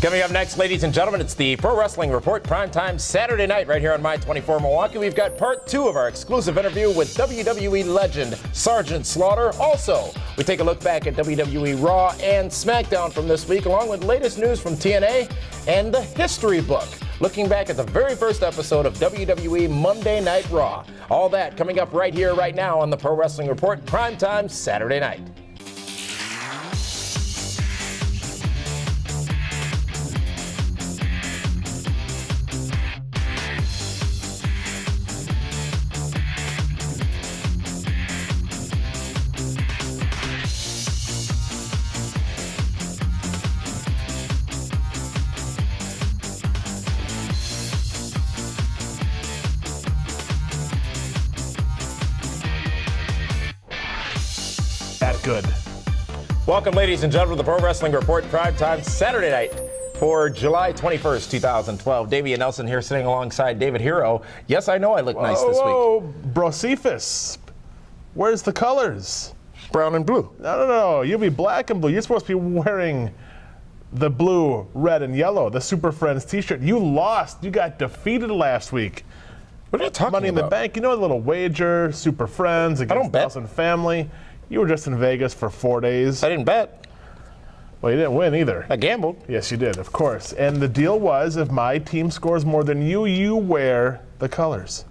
Coming up next, ladies and gentlemen, it's the Pro Wrestling Report, primetime Saturday night right here on My 24 Milwaukee. We've got part 2 of our exclusive interview with WWE legend Sergeant Slaughter. Also, we take a look back at WWE Raw and Smackdown from this week, along with latest news from TNA and the history book, looking back at the very first episode of WWE Monday Night Raw. All that coming up right here, right now on the Pro Wrestling Report, primetime Saturday night. Good. Welcome, ladies and gentlemen, to the Pro Wrestling Report, primetime Saturday night for July 21st, 2012. Davey and Nelson here sitting alongside David Hero. Yes, I know I look nice this week. Oh, Brocephus, where's the colors? Brown and blue. No. You'll be black and blue. You're supposed to be wearing the blue, red, and yellow, the Super Friends t-shirt. You lost. You got defeated last week. What are you talking Money about? in the Bank. You know, a little wager, Super Friends against Nelson Family. You were just in Vegas for 4 days. I didn't bet. Well, you didn't win either. I gambled. Yes, you did, of course. And the deal was, if my team scores more than you, you wear the colors.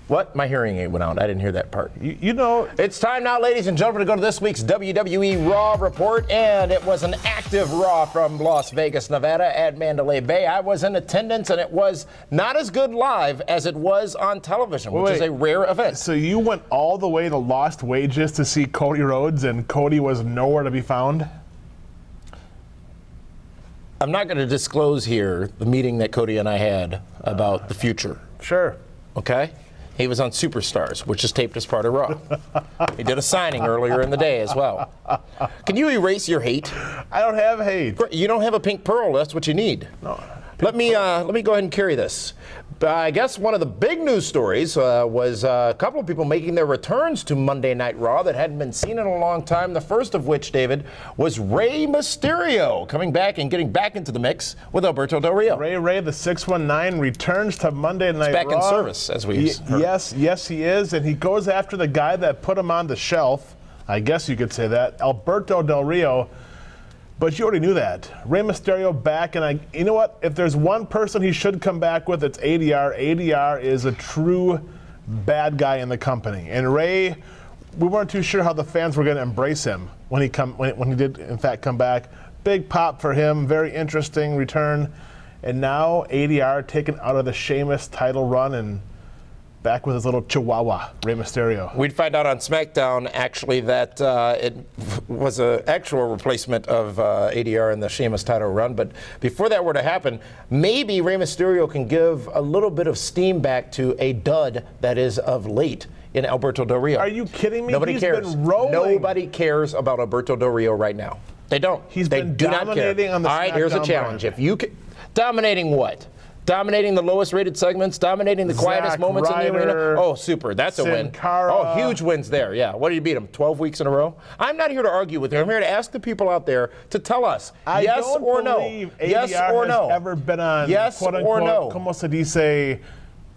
What? My hearing aid went out. I didn't hear that part. You know. It's time now, ladies and gentlemen, to go to this week's WWE Raw report. And it was an active Raw from Las Vegas, Nevada at Mandalay Bay. I was in attendance, and it was not as good live as it was on television, which is a rare event. So you went all the way to Lost Wages to see Cody Rhodes, and Cody was nowhere to be found? I'm not going to disclose here the meeting that Cody and I had about the future. Sure. Okay? He was on Superstars, which is taped as part of Raw. He did a signing earlier in the day as well. Can you erase your hate? I don't have hate. You don't have a pink pearl. That's what you need. No. Let me go ahead and carry this. I guess one of the big news stories was a couple of people making their returns to Monday Night Raw that hadn't been seen in a long time. The first of which, David, was Rey Mysterio coming back and getting back into the mix with Alberto Del Rio. Ray, the 619, returns to Monday Night Raw. He's back in service, as we heard. Yes, he is, and he goes after the guy that put him on the shelf. I guess you could say that, Alberto Del Rio. But you already knew that. Rey Mysterio back, and you know what? If there's one person he should come back with, it's ADR. ADR is a true bad guy in the company. And Rey, we weren't too sure how the fans were going to embrace him when he did, in fact, come back. Big pop for him, very interesting return. And now ADR taken out of the Sheamus title run and back with his little chihuahua, Rey Mysterio. We'd find out on SmackDown, actually, that it was an actual replacement of ADR in the Sheamus title run. But before that were to happen, maybe Rey Mysterio can give a little bit of steam back to a dud that is of late in Alberto Del Rio. Are you kidding me? Nobody cares. Been rolling. Nobody cares about Alberto Del Rio right now. They don't. They been do dominating on the All right, here's a SmackDown challenge. brand. If you can, dominating what? Dominating the lowest rated segments, dominating the quietest Zack moments in the arena. Ryder, Oh, super. That's a win. Cara. Oh, huge wins there. Yeah. What did you beat him? 12 weeks in a row? I'm not here to argue with you. I'm here to ask the people out there to tell us yes or no. Yes or no. Has ever been on yes quote or unquote, no. como se dice,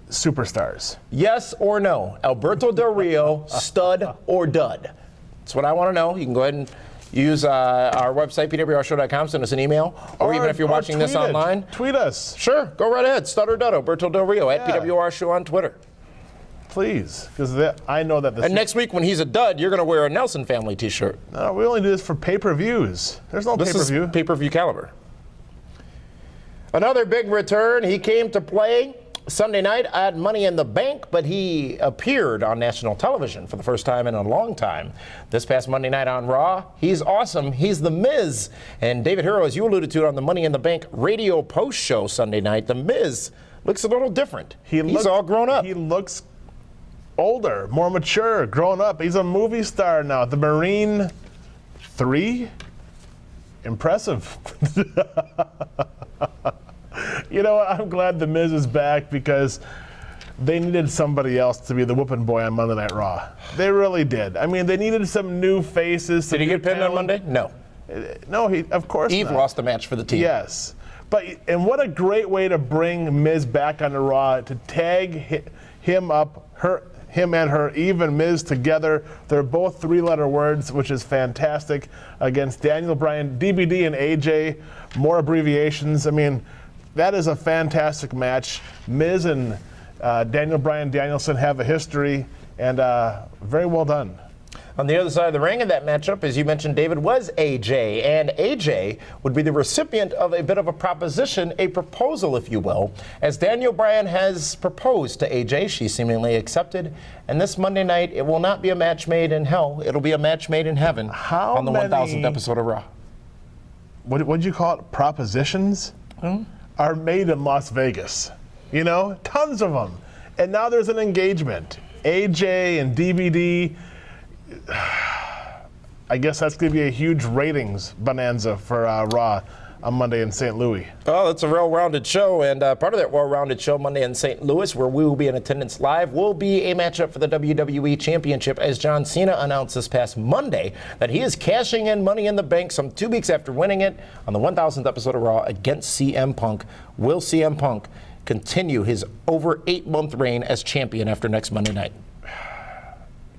superstars. Yes or no. Alberto Del Rio, stud or dud? That's what I want to know. You can go ahead and use our website, pwrshow.com, send us an email, or even if you're watching this online. Tweet us. Sure, go right ahead. Stud or dud, Alberto Del Rio at Yeah. PWR Show on Twitter. Please, because I know that And next week when he's a dud, you're going to wear a Nelson family t-shirt. No, we only do this for pay-per-views. There's no This pay-per-view. is pay-per-view caliber. Another big return. He came to play Sunday night at Money in the Bank, but he appeared on national television for the first time in a long time. This past Monday night on Raw, he's awesome. He's The Miz. And David Hero, as you alluded to on the Money in the Bank radio post show Sunday night, The Miz looks a little different. He's all grown up. He looks older, more mature, grown up. He's a movie star now. The Marine 3? Impressive. You know what? I'm glad The Miz is back because they needed somebody else to be the whooping boy on Monday Night Raw. They really did. I mean, they needed some new faces. Did he get pinned on Monday? No. No, of course Eve not. lost the match for the team. Yes. And what a great way to bring Miz back on the Raw, to tag him and her, Eve and Miz together. They're both three-letter words, which is fantastic, against Daniel Bryan, DBD, and AJ. More abbreviations. I mean, that is a fantastic match. Miz and Daniel Bryan Danielson have a history, and very well done. On the other side of the ring in that matchup, as you mentioned, David, was AJ. And AJ would be the recipient of a bit of a proposition, a proposal, if you will. As Daniel Bryan has proposed to AJ, she seemingly accepted. And this Monday night, it will not be a match made in hell. It'll be a match made in heaven on the 1000th episode of Raw. What'd you call it? Propositions? Are made in Las Vegas. You know, tons of them. And now there's an engagement. AJ and DVD. I guess that's going to be a huge ratings bonanza for Raw on Monday in St. Louis. Well, it's a well-rounded show, and part of that well-rounded show Monday in St. Louis, where we will be in attendance live, will be a matchup for the WWE Championship, as John Cena announced this past Monday that he is cashing in Money in the Bank some 2 weeks after winning it on the 1000th episode of Raw against CM Punk. Will CM Punk continue his over 8-month reign as champion after next Monday night?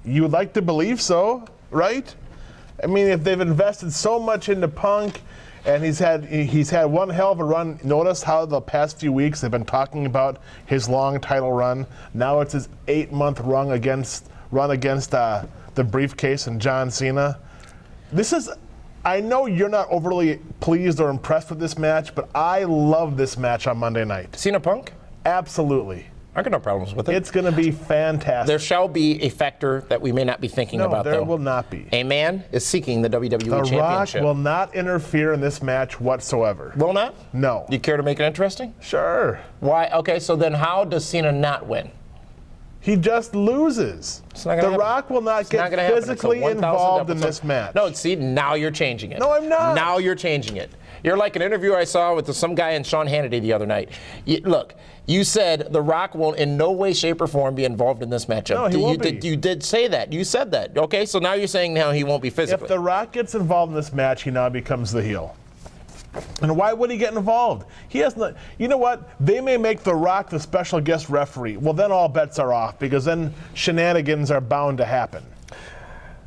You would like to believe so, right? I mean, if they've invested so much into Punk, and he's had one hell of a run. Notice how the past few weeks they've been talking about his long title run. Now it's his 8-month run against the briefcase and John Cena. I know you're not overly pleased or impressed with this match, but I love this match on Monday night. Cena Punk? Absolutely. I got no problems with it. It's going to be fantastic. There shall be a factor that we may not be thinking about, though. No, there will not be. A man is seeking the WWE Championship. The Rock will not interfere in this match whatsoever. Will not? No. You care to make it interesting? Sure. Why? Okay, so then how does Cena not win? He just loses. The Rock will not get physically involved in this match. No, see, now you're changing it. No, I'm not. Now you're changing it. You're like an interview I saw with some guy in Sean Hannity the other night. Look, you said The Rock will in no way, shape, or form be involved in this matchup. No, he won't be. You did say that. You said that. Okay, so now you're saying now he won't be physically. If The Rock gets involved in this match, he now becomes the heel. And why would he get involved? He has not. You know what? They may make The Rock the special guest referee. Well, then all bets are off, because then shenanigans are bound to happen.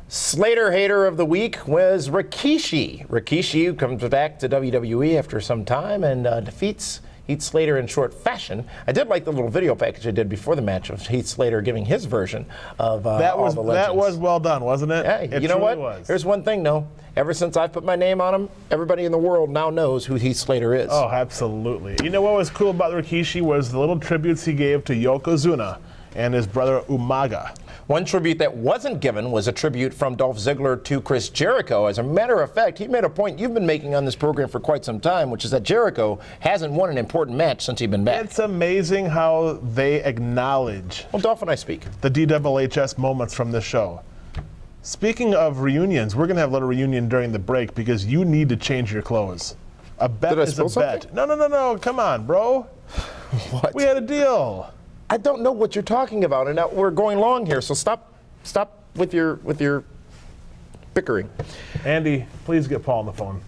Slater hater of the week was Rikishi. Rikishi comes back to WWE after some time and defeats Heath Slater in short fashion. I did like the little video package I did before the match of Heath Slater giving his version of all the legends. That was well done, wasn't it? Hey, you know what? Here's one thing, though. Ever since I've put my name on him, everybody in the world now knows who Heath Slater is. Oh, absolutely. You know what was cool about Rikishi was the little tributes he gave to Yokozuna and his brother Umaga. One tribute that wasn't given was a tribute from Dolph Ziggler to Chris Jericho. As a matter of fact, he made a point you've been making on this program for quite some time, which is that Jericho hasn't won an important match since he's been back. It's amazing how they acknowledge Dolph and I speak the DWHS moments from this show. Speaking of reunions, we're going to have a little reunion during the break because you need to change your clothes. A bet is a bet. No. Come on, bro. What? We had a deal. I don't know what you're talking about, and now we're going long here, so stop with your bickering. Andy, please get Paul on the phone.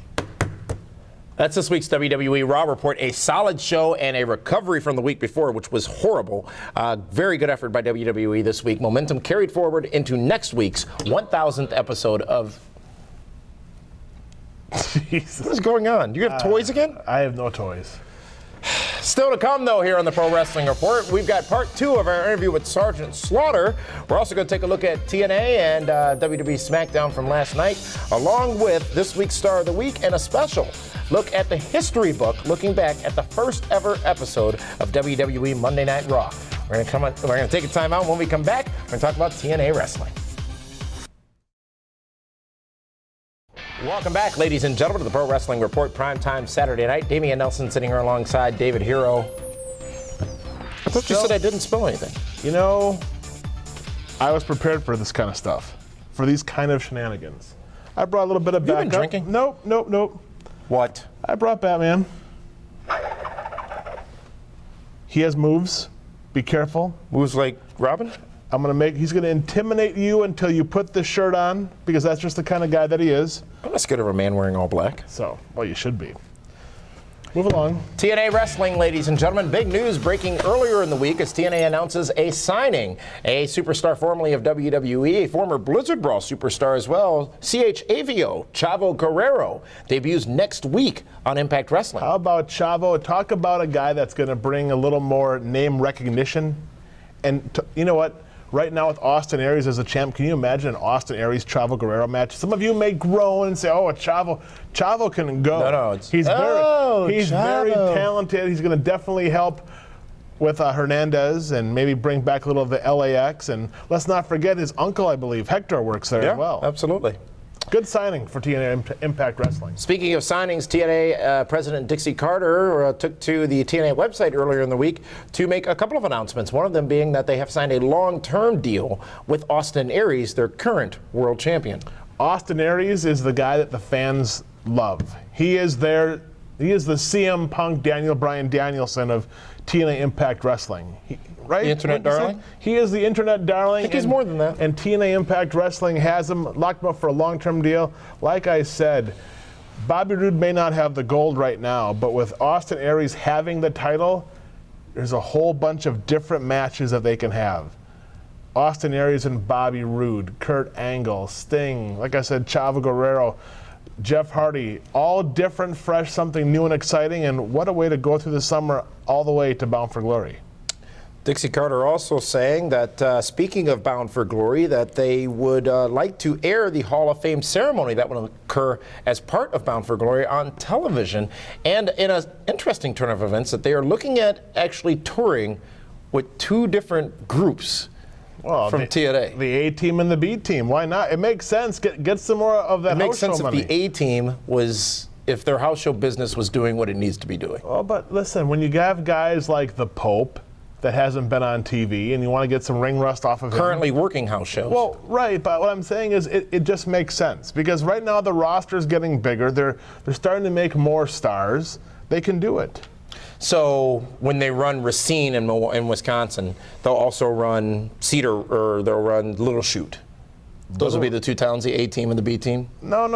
That's this week's WWE Raw report. A solid show and a recovery from the week before, which was horrible. Very good effort by WWE this week. Momentum carried forward into next week's 1000th episode of... Jesus. What is going on? Do you have toys again? I have no toys. Still to come, though, here on the Pro Wrestling Report, we've got part 2 of our interview with Sergeant Slaughter. We're also going to take a look at TNA and WWE Smackdown from last night, along with this week's Star of the Week and a special look at the history book, looking back at the first ever episode of WWE Monday Night Raw. We're going to take a time out. When we come back, we're going to talk about TNA wrestling. Welcome back, ladies and gentlemen, to the Pro Wrestling Report, primetime Saturday night. Damian Nelson sitting here alongside David Hero. I thought you said I didn't spill anything. You know, I was prepared for this kind of stuff, for these kind of shenanigans. I brought a little bit of backup. You been drinking? Nope. What? I brought Batman. He has moves. Be careful. Moves like Robin? He's going to intimidate you until you put this shirt on, because that's just the kind of guy that he is. I'm not scared of a man wearing all black. So, well, you should be. Move along. TNA Wrestling, ladies and gentlemen. Big news breaking earlier in the week as TNA announces a signing. A superstar formerly of WWE, a former Blizzard Brawl superstar as well, CHAVO, Chavo Guerrero, debuts next week on Impact Wrestling. How about Chavo? Talk about a guy that's going to bring a little more name recognition. And you know what? Right now with Austin Aries as a champ, can you imagine an Austin Aries Chavo Guerrero match? Some of you may groan and say, "Oh, Chavo can go." No, he's very talented. He's going to definitely help with Hernandez and maybe bring back a little of the LAX. And let's not forget his uncle, I believe, Hector, works there as well. Absolutely. Good signing for TNA Impact Wrestling. Speaking of signings, TNA President Dixie Carter took to the TNA website earlier in the week to make a couple of announcements, one of them being that they have signed a long-term deal with Austin Aries, their current world champion. Austin Aries is the guy that the fans love. He is the CM Punk Daniel Bryan Danielson of TNA Impact Wrestling. Right? The internet darling? He is the internet darling. I think he's more than that. And TNA Impact Wrestling has him locked up for a long-term deal. Like I said, Bobby Roode may not have the gold right now, but with Austin Aries having the title, there's a whole bunch of different matches that they can have. Austin Aries and Bobby Roode, Kurt Angle, Sting, like I said, Chavo Guerrero, Jeff Hardy, all different, fresh, something new and exciting, and what a way to go through the summer all the way to Bound for Glory. Dixie Carter also saying that, speaking of Bound for Glory, that they would like to air the Hall of Fame ceremony that will occur as part of Bound for Glory on television. And in an interesting turn of events, that they are looking at actually touring with two different groups from TNA. The A-Team and the B-Team. Why not? It makes sense. Get some more of that house show money. It makes sense if the A-Team was, if their house show business was doing what it needs to be doing. Oh, but listen, when you have guys like the Pope, that hasn't been on TV, and you want to get some ring rust off of him. Currently working house shows. Well, right, but what I'm saying is it just makes sense, because right now the roster's getting bigger. They're starting to make more stars. They can do it. So when they run Racine in Wisconsin, they'll also run Cedar, or they'll run Little Chute. Those will be the two towns, the A-Team and the B-Team? No.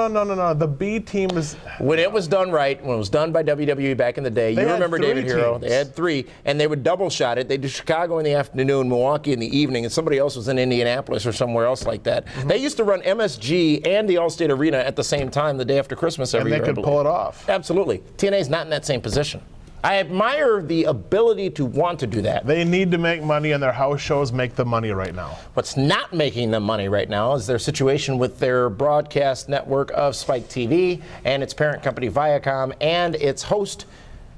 The B-Team is... When it was done right, when it was done by WWE back in the day, you remember David Hero, they had three, and they would double shot it. They did Chicago in the afternoon, Milwaukee in the evening, and somebody else was in Indianapolis or somewhere else like that. Mm-hmm. They used to run MSG and the Allstate Arena at the same time the day after Christmas every year. And they could pull it off. Absolutely. TNA's not in that same position. I admire the ability to want to do that. They need to make money, and their house shows make the money right now. What's not making them money right now is their situation with their broadcast network of Spike TV and its parent company Viacom and its host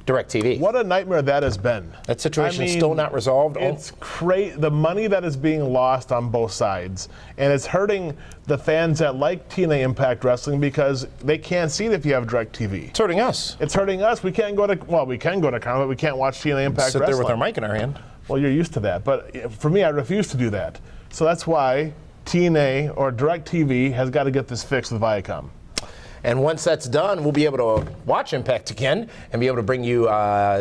DirecTV. What a nightmare that has been. That situation is still not resolved. It's crazy. The money that is being lost on both sides, and it's hurting the fans that like TNA Impact Wrestling because they can't see it if you have DirecTV. It's hurting us. It's hurting us. We can't go to, well, we can go to con, but we can't watch TNA Impact Wrestling. Sit there with our mic in our hand. Well, you're used to that, but for me, I refuse to do that. So that's why TNA or DirecTV has got to get this fixed with Viacom. And once that's done, we'll be able to watch Impact again and be able to bring you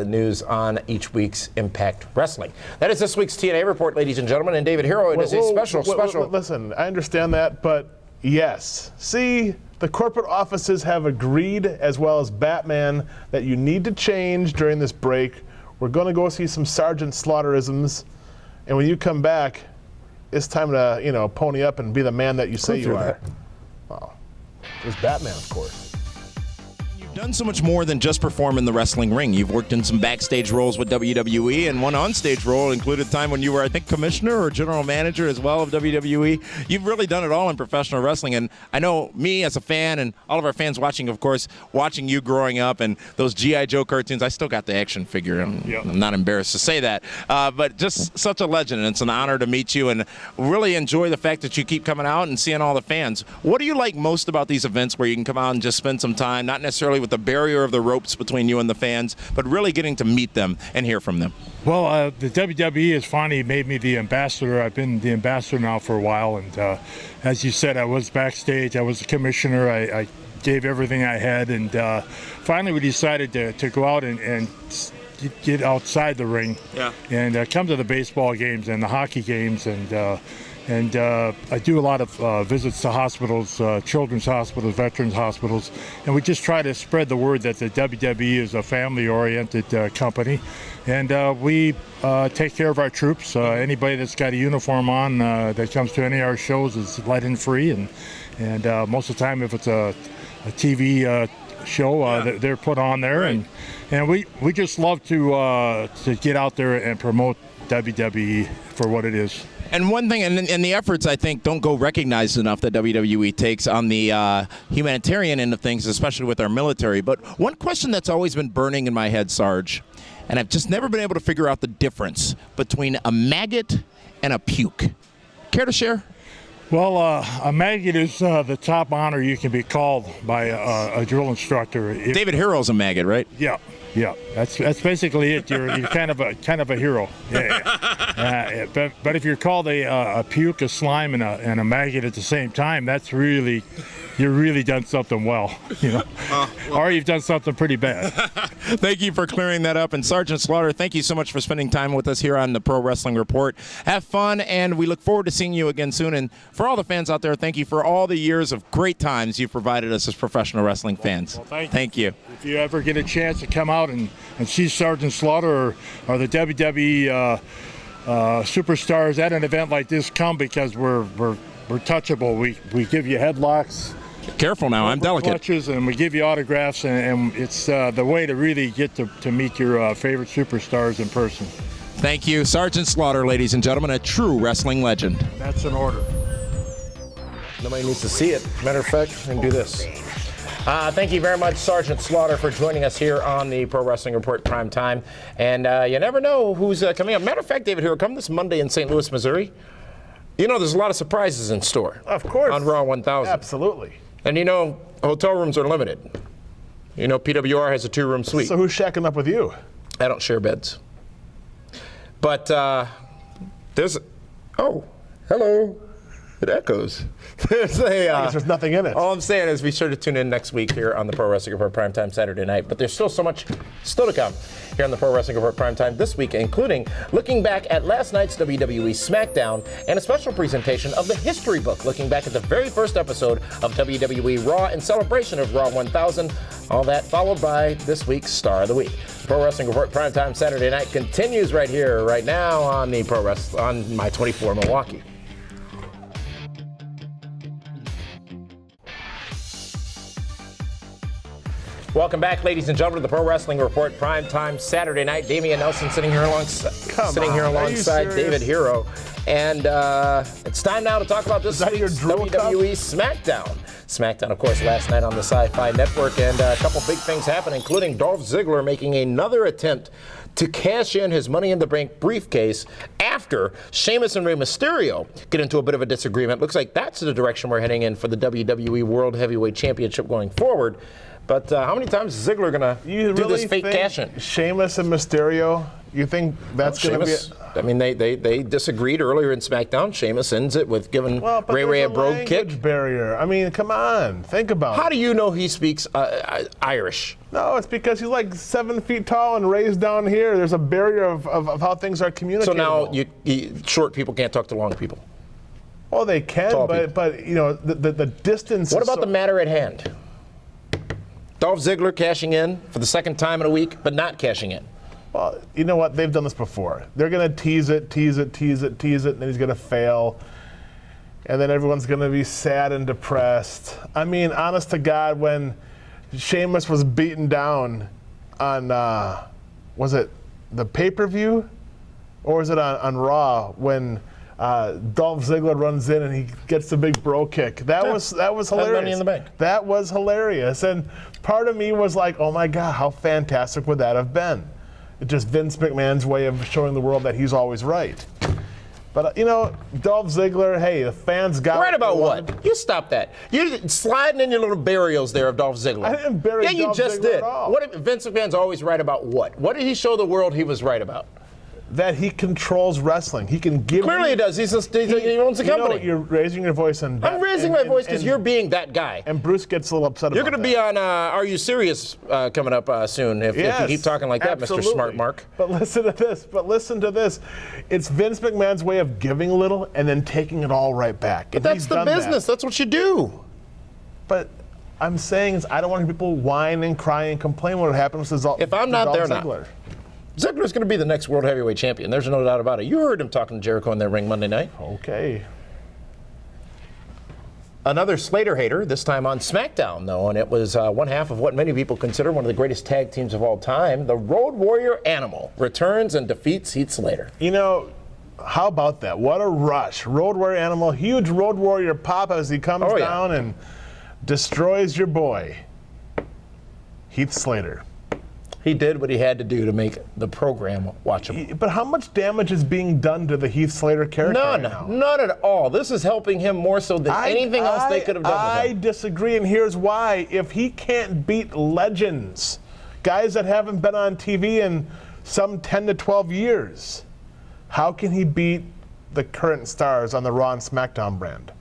news on each week's Impact Wrestling. That is this week's TNA report, ladies and gentlemen. And David Hero, it is a special. Listen, I understand that, but yes. See, the corporate offices have agreed, as well as Batman, that you need to change during this break. We're going to go see some Sergeant Slaughterisms. And when you come back, it's time to, pony up and be the man that you say you are. Wow. There's Batman, of course. You've done so much more than just perform in the wrestling ring. You've worked in some backstage roles with WWE, and one onstage role included time when you were, I think, commissioner or general manager as well of WWE. You've really done it all in professional wrestling, and I know me as a fan and all of our fans watching, of course, watching you growing up and those G.I. Joe cartoons. I still got the action figure. I'm not embarrassed to say that, but just such a legend, and it's an honor to meet you, and really enjoy the fact that you keep coming out and seeing all the fans. What do you like most about these events where you can come out and just spend some time, not necessarily with the barrier of the ropes between you and the fans, but really getting to meet them and hear from them? Well, the WWE has finally made me the ambassador. I've been the ambassador now for a while, and as you said, I was backstage. I was the commissioner. I gave everything I had, and finally we decided to go out and get outside the ring, and come to the baseball games and the hockey games, and I do a lot of visits to hospitals, children's hospitals, veterans hospitals, and we just try to spread the word that the WWE is a family-oriented company, and we take care of our troops. Anybody that's got a uniform on that comes to any of our shows is let in free, and most of the time, if it's a TV show, they're put on there, and we just love to get out there and promote WWE for what it is. And one thing, and the efforts, I think, don't go recognized enough that WWE takes on the humanitarian end of things, especially with our military. But one question that's always been burning in my head, Sarge, and I've just never been able to figure out the difference between a maggot and a puke. Care to share? Well, a maggot is the top honor you can be called by a drill instructor. David Hero's a maggot, right? Yeah. That's basically it. You're kind of a hero. Yeah. But if you're called a puke, a slime, and a maggot at the same time, that's really, you've really done something well, or you've done something pretty bad. Thank you for clearing that up. And Sergeant Slaughter, thank you so much for spending time with us here on the Pro Wrestling Report. Have fun, and we look forward to seeing you again soon. And for all the fans out there, thank you for all the years of great times you've provided us as professional wrestling fans. Well, thank you. If you ever get a chance to come out and see Sergeant Slaughter or the WWE superstars at an event like this, come, because we're touchable. We give you headlocks. Careful now, I'm delicate. Clutches, and we give you autographs, and it's the way to really get to meet your favorite superstars in person. Thank you. Sergeant Slaughter, ladies and gentlemen, a true wrestling legend. That's an order. Nobody needs to see it. Matter of fact, we can do this. Thank you very much, Sergeant Slaughter, for joining us here on the Pro Wrestling Report Prime Time. And you never know who's coming up. Matter of fact, David, here, come this Monday in St. Louis, Missouri. There's a lot of surprises in store. Of course. On Raw 1000. Absolutely. And hotel rooms are limited. PWR has a 2-room suite. So who's shacking up with you? I don't share beds. But there's... Oh, hello. It echoes. There's nothing in it. All I'm saying is be sure to tune in next week here on the Pro Wrestling Report Primetime Saturday night. But there's still so much still to come here on the Pro Wrestling Report Primetime this week, including looking back at last night's WWE Smackdown and a special presentation of the history book, looking back at the very first episode of WWE Raw in celebration of Raw 1000. All that followed by this week's Star of the Week. Pro Wrestling Report Primetime Saturday night continues right here, right now on the on My 24 Milwaukee. Welcome back, ladies and gentlemen, to the Pro Wrestling Report Primetime Saturday night. Damian Nelson sitting here alongside David Hero. And it's time now to talk about this week's WWE Smackdown. Smackdown, of course, last night on the Sci-Fi Network. And a couple big things happened, including Dolph Ziggler making another attempt to cash in his Money in the Bank briefcase after Sheamus and Rey Mysterio get into a bit of a disagreement. Looks like that's the direction we're heading in for the WWE World Heavyweight Championship going forward. But how many times is Ziggler going to do this fake cash-in? Sheamus and Mysterio, you think that's going to be it? I mean, they disagreed earlier in SmackDown. Sheamus ends it with giving Ray a brogue kick. Barrier. I mean, come on. Think about it. How do you know he speaks Irish? No, it's because he's like 7 feet tall and raised down here. There's a barrier of how things are communicated. So now short people can't talk to long people? Well, they can, but the distance. What about the matter at hand? Dolph Ziggler cashing in for the second time in a week, but not cashing in. Well, you know what? They've done this before. They're going to tease it, and then he's going to fail. And then everyone's going to be sad and depressed. I mean, honest to God, when Sheamus was beaten down on, was it the pay-per-view? Or was it on Raw when Dolph Ziggler runs in and he gets the big bro kick? That was hilarious. Money in the Bank. That was hilarious. And part of me was like, oh my God, how fantastic would that have been? It's just Vince McMahon's way of showing the world that he's always right. But, Dolph Ziggler, hey, the fans got right about what? You stop that. You're sliding in your little burials there of Dolph Ziggler. I didn't bury Dolph Ziggler just did. at all. What if Vince McMahon's always right about what? What did he show the world he was right about? that he controls wrestling. He can give. Clearly he does. He owns the company. You're raising your voice and I'm raising my voice because you're being that guy. And Bruce gets a little upset You're about going to be on Are You Serious coming up soon if you keep talking like that, absolutely. Mr. Smart Mark. But listen to this. It's Vince McMahon's way of giving a little and then taking it all right back. But that's the business. That's what you do. But I'm saying is I don't want people whine and cry and complain when it happens. If I'm not there now. Ziggler's going to be the next World Heavyweight Champion. There's no doubt about it. You heard him talking to Jericho in their ring Monday night. Okay. Another Slater hater, this time on Smackdown, though, and it was one half of what many people consider one of the greatest tag teams of all time. The Road Warrior Animal returns and defeats Heath Slater. You know, how about that? What a rush. Road Warrior Animal, huge Road Warrior pop as he comes down and destroys your boy, Heath Slater. He did what he had to do to make the program watchable. But how much damage is being done to the Heath Slater character now? None at all. This is helping him more so than anything else they could have done with him. I disagree, and here's why. If he can't beat legends, guys that haven't been on TV in some 10 to 12 years, how can he beat the current stars on the Raw and SmackDown brand?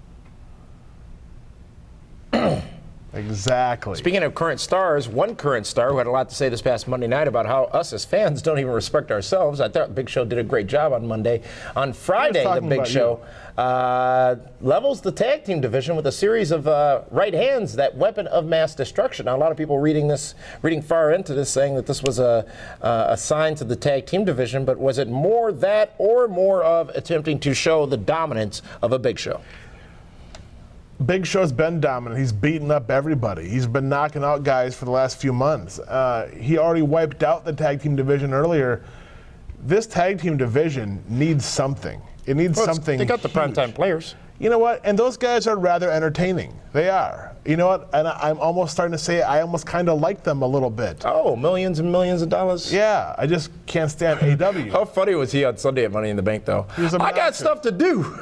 Exactly. Speaking of current stars, one current star who had a lot to say this past Monday night about how us as fans don't even respect ourselves. I thought Big Show did a great job on Monday. On Friday, the Big Show levels the tag team division with a series of right hands, that weapon of mass destruction. Now, a lot of people reading far into this, saying that this was a sign to the tag team division, but was it more that or more of attempting to show the dominance of a Big Show? Big Show's been dominant. He's beaten up everybody. He's been knocking out guys for the last few months. He already wiped out the tag team division earlier. This tag team division needs something. It needs something. They got the huge. primetime players. You know what? And those guys are rather entertaining. They are. You know what? And I'm almost starting to say I almost kind of like them a little bit. Oh, millions and millions of dollars? Yeah, I just can't stand AW. How funny was he on Sunday at Money in the Bank, though? I got stuff to do.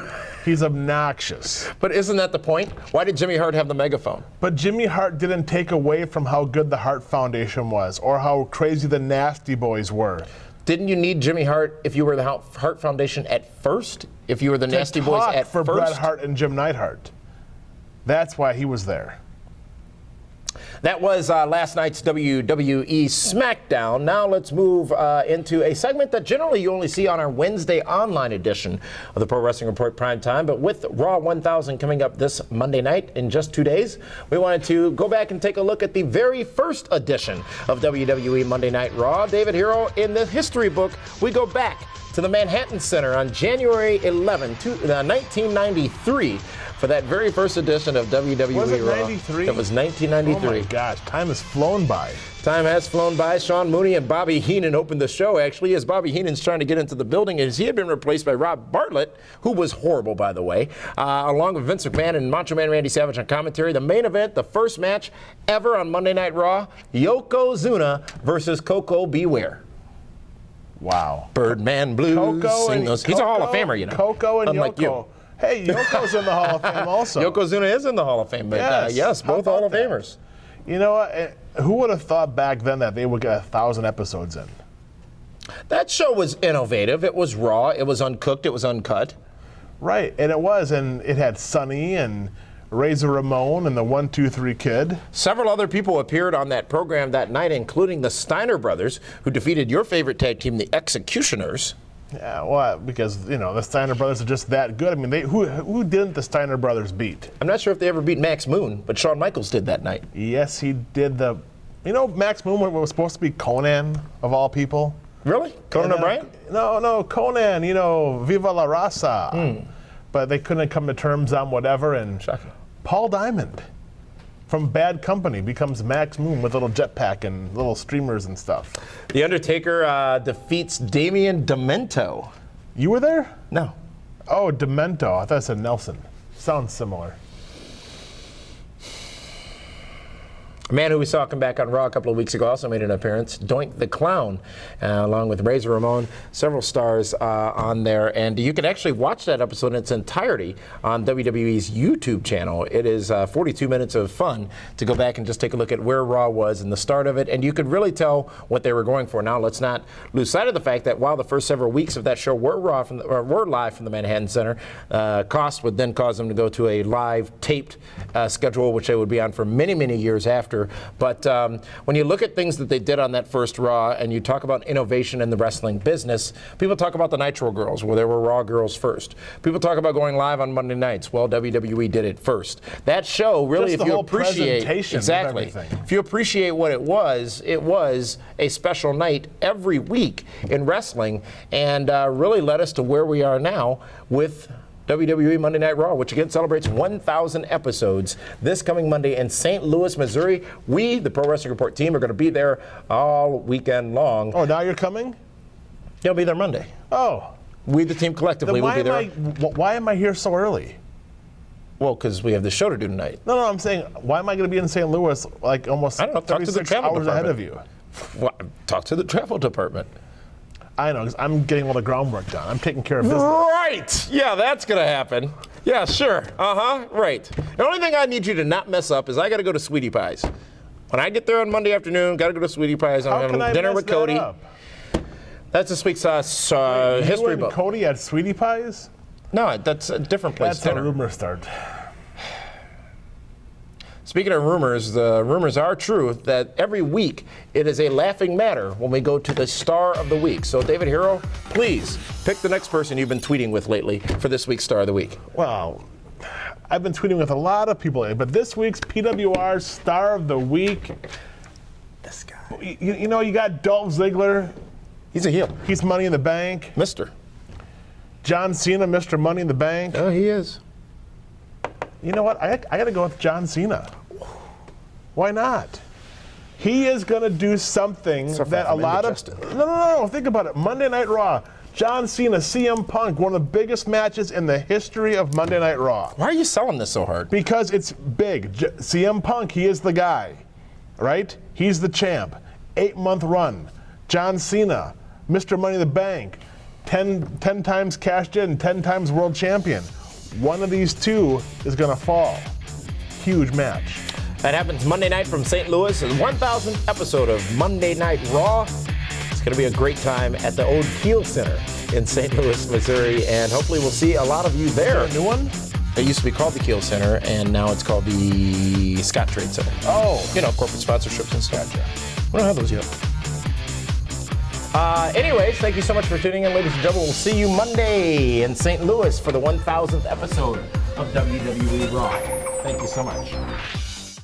He's obnoxious. But isn't that the point? Why did Jimmy Hart have the megaphone? But Jimmy Hart didn't take away from how good the Hart Foundation was or how crazy the Nasty Boys were. Didn't you need Jimmy Hart if you were the Hart Foundation at first? If you were the Nasty Boys at for first? Bret Hart and Jim Neidhart. That's why he was there. That was last night's WWE Smackdown. Now let's move into a segment that generally you only see on our Wednesday online edition of the Pro Wrestling Report Primetime. But with Raw 1000 coming up this Monday night in just 2 days, we wanted to go back and take a look at the very first edition of WWE Monday Night Raw. David Hero, in the history book, we go back to the Manhattan Center on January 11, 1993. For that very first edition of WWE Raw. Was it 93? It was 1993. Oh my gosh, time has flown by. Time has flown by. Sean Mooney and Bobby Heenan opened the show, actually, as Bobby Heenan's trying to get into the building, as he had been replaced by Rob Bartlett, who was horrible, by the way, along with Vince McMahon and Macho Man Randy Savage on commentary. The main event, the first match ever on Monday Night Raw, Yokozuna versus Koko Beware. Wow. Birdman Blues. He's a Hall of Famer, you know. Koko and unlike Yoko. You. Hey, Yoko's in the Hall of Fame also. Yokozuna is in the Hall of Fame, but yes, both Hall of Famers. You know what? Who would have thought back then that they would get 1,000 episodes in? That show was innovative. It was raw. It was uncooked. It was uncut. Right, and it was, and it had Sonny and Razor Ramon and the 1-2-3 Kid. Several other people appeared on that program that night, including the Steiner brothers, who defeated your favorite tag team, the Executioners. Yeah, well, because, you know, the Steiner brothers are just that good. I mean, who didn't the Steiner brothers beat? I'm not sure if they ever beat Max Moon, but Shawn Michaels did that night. Yes, he did. You know, Max Moon was supposed to be Conan, of all people. Really? Conan O'Brien? No, Conan, you know, Viva la Raza. But they couldn't come to terms on whatever, and Shocking. Paul Diamond from Bad Company becomes Max Moon with a little jetpack and little streamers and stuff. The Undertaker defeats Damien Demento. You were there? No. Oh, Demento. I thought it said Nelson. Sounds similar. A man who we saw come back on Raw a couple of weeks ago also made an appearance, Doink the Clown, along with Razor Ramon, several stars on there. And you can actually watch that episode in its entirety on WWE's YouTube channel. It is 42 minutes of fun to go back and just take a look at where Raw was and the start of it. And you could really tell what they were going for. Now, let's not lose sight of the fact that while the first several weeks of that show were live from the Manhattan Center, cost would then cause them to go to a live taped schedule, which they would be on for many, many years after. But when you look at things that they did on that first Raw and you talk about innovation in the wrestling business, people talk about the Nitro Girls, where there were Raw girls first. People talk about going live on Monday nights. Well, WWE did it first. That show, really, Just if the you whole appreciate presentation of exactly, everything. if you appreciate what it was a special night every week in wrestling, and really led us to where we are now with WWE Monday Night Raw, which again celebrates 1,000 episodes this coming Monday in St. Louis, Missouri. We, the Pro Wrestling Report team, are going to be there all weekend long. Oh, now you're coming? You'll be there Monday. Oh. We, the team, collectively, will be there. Why am I here so early? Well, because we have the show to do tonight. No, I'm saying, why am I going to be in St. Louis like almost I don't know, talk to the 36 travel hours ahead of department. you? Well, talk to the travel department. I know, because I'm getting all the groundwork done. I'm taking care of business. Right. Yeah, that's going to happen. Yeah, sure. Right. The only thing I need you to not mess up is I got to go to Sweetie Pie's. When I get there on Monday afternoon, got to go to Sweetie Pie's. I'm How going can to I dinner mess with that Cody. up? That's this week's You history and book. Cody at Sweetie Pie's? No, that's a different place. That's how dinner. rumors start. Speaking of rumors, the rumors are true that every week it is a laughing matter when we go to the Star of the Week. So, David Hero, please pick the next person you've been tweeting with lately for this week's Star of the Week. Well, I've been tweeting with a lot of people, but this week's PWR Star of the Week, This guy. you know, you got Dolph Ziggler. He's a heel. He's Money in the Bank. Mister. John Cena, Mr. Money in the Bank. Oh, he is. You know what? I got to go with John Cena. Why not? He is going to do something So that a I'm lot of... indigested. No. Think about it. Monday Night Raw. John Cena, CM Punk, one of the biggest matches in the history of Monday Night Raw. Why are you selling this so hard? Because it's big. CM Punk, he is the guy, right? He's the champ. 8-month run. John Cena, Mr. Money in the Bank, 10 times cashed in, 10 times world champion. One of these two is going to fall. Huge match. That happens Monday night from St. Louis, the 1,000th episode of Monday Night Raw. It's going to be a great time at the Old Kiel Center in St. Louis, Missouri, and hopefully we'll see a lot of you there. A new one? It used to be called the Kiel Center, and now it's called the Scott Trade Center. Oh. You know, corporate sponsorships and stuff. Gotcha. We don't have those yet. Anyways, thank you so much for tuning in, ladies and gentlemen. We'll see you Monday in St. Louis for the 1,000th episode of WWE Raw. Thank you so much.